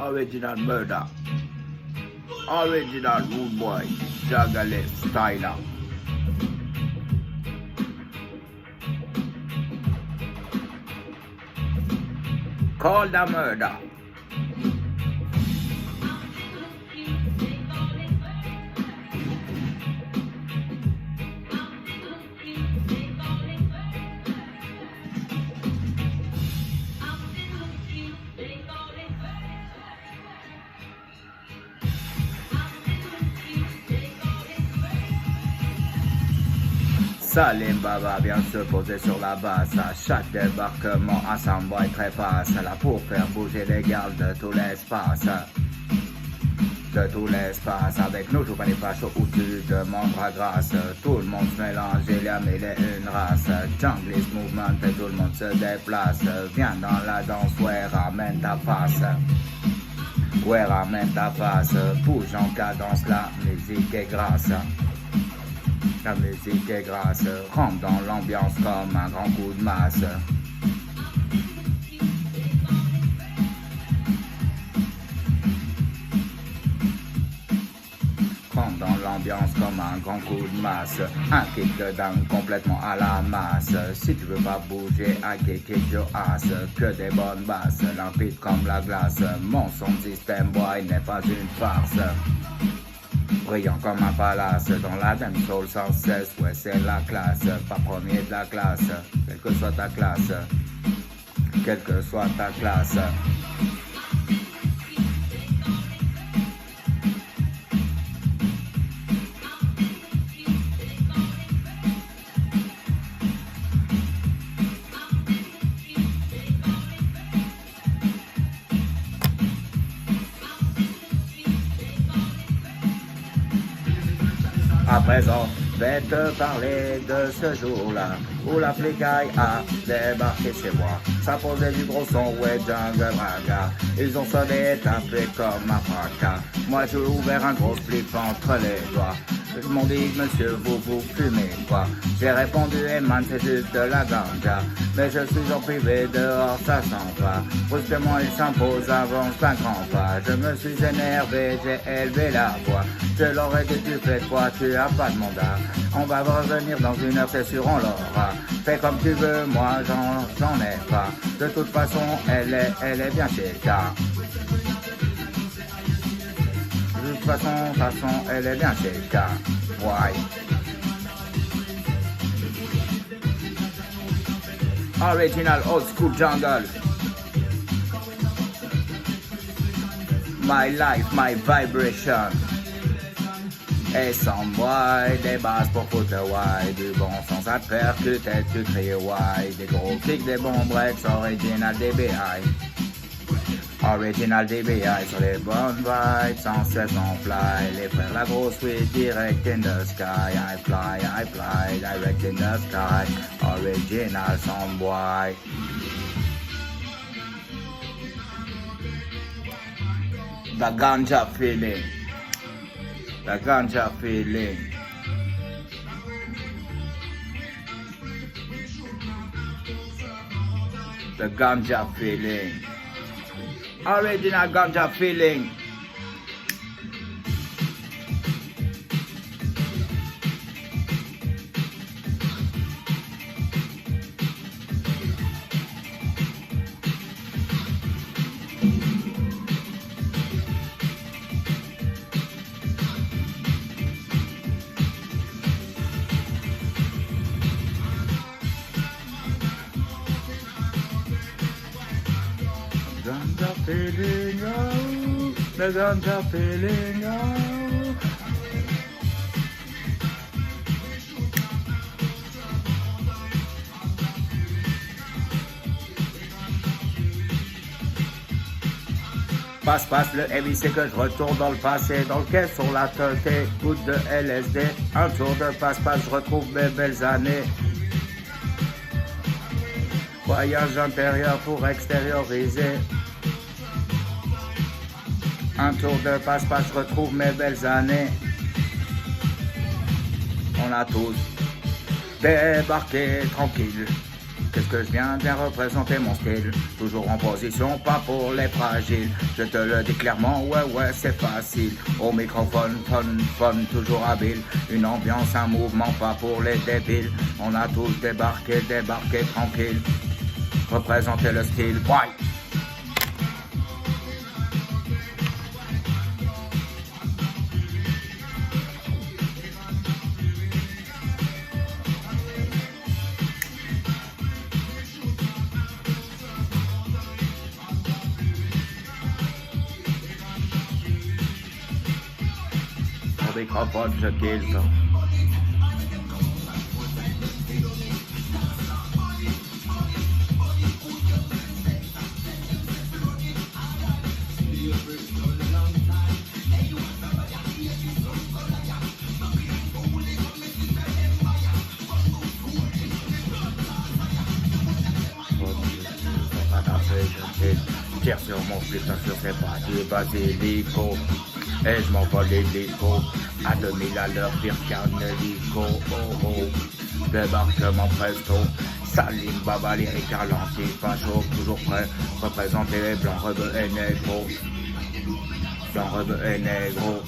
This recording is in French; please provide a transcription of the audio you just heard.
Original murder. Original rude boy. Jungle styler. Call the murder. Salim Baba vient se poser sur la base. À chaque débarquement, un soundboy trépasse là pour faire bouger les gardes de tout l'espace. De tout l'espace, avec nous, tout pas les fâches au-dessus de mon bras grâce. Tout le monde se mélange, il y a mille et une race. Junglist movement, et tout le monde se déplace. Viens dans la danse, ouais, ramène ta face. Ouais, ramène ta face. Bouge en cadence, la musique est grasse. La musique est grasse, rentre dans l'ambiance comme un grand coup de masse. Rentre dans l'ambiance comme un grand coup de masse. Un kick de dingue complètement à la masse. Si tu veux pas bouger, un kick your ass. Que des bonnes basses, limpide comme la glace. Mon son système boy n'est pas une farce. Brillant comme un palace, dans la dancehall sans cesse, ouais c'est la classe, pas premier de la classe, quelle que soit ta classe, quelle que soit ta classe. À présent, vais te parler de ce jour-là où la flicaille a débarqué chez moi. Ça posait du gros son, ouais, jungle raga. Ils ont sonné, tapé comme un fracas. Moi, j'ai ouvert un gros flip entre les doigts. Ils m'ont dit, monsieur, vous fumez quoi? J'ai répondu, eh man, c'est juste de la ganja. Mais je suis en privé, dehors, ça s'en va. Brusquement, il s'impose, avance d'un grand pas. Je me suis énervé, j'ai élevé la voix. Je leur ai dit, tu fais quoi? Tu as pas de mandat. On va revenir dans une heure, c'est sûr, on l'aura. Fais comme tu veux, moi, j'en ai pas. De toute façon, elle est bien chez ta. De toute façon, elle est bien chez ta. Ouais. Original old school jungle. My life, my vibration. Et sans boy, des basses pour foutre why. Du bon sens à te faire percuter, tu cries why. Des gros kicks, des bons breaks, original DBI. Original DBI sur les bonnes vibes, sans cesse on fly. Les frères la grosse suite, direct in the sky. I fly, direct in the sky. Original soundboy. The ganja feeling. The ganja feeling. The ganja feeling. Original ganja feeling. Ganja feeling, oh, the ganja feeling, oh. Passe, le heavy, c'est que je retourne dans le passé, dans le quai sur la tête, goutte de LSD, un tour de passe, je retrouve mes belles années. Voyage intérieur pour extérioriser. Un tour de passe-passe, je retrouve mes belles années. On a tous débarqué tranquille. Qu'est-ce que je viens bien représenter mon style? Toujours en position, pas pour les fragiles. Je te le dis clairement, ouais, c'est facile. Au microphone, fun, toujours habile. Une ambiance, un mouvement, pas pour les débiles. On a tous débarqué tranquille. Représenter le style, ouais. Au microphone, je kill. Je tire sur mon flip, sur ses bras du basilico. Et je m'envole l'hélico à 2000 à l'heure, pire qu'un hélico. Oh. Débarquement presto. Salim Baba, lyrique ralenti, facho, toujours prêt. Représenter les blancs, rebeux et négros. Blancs, rebeux et négros.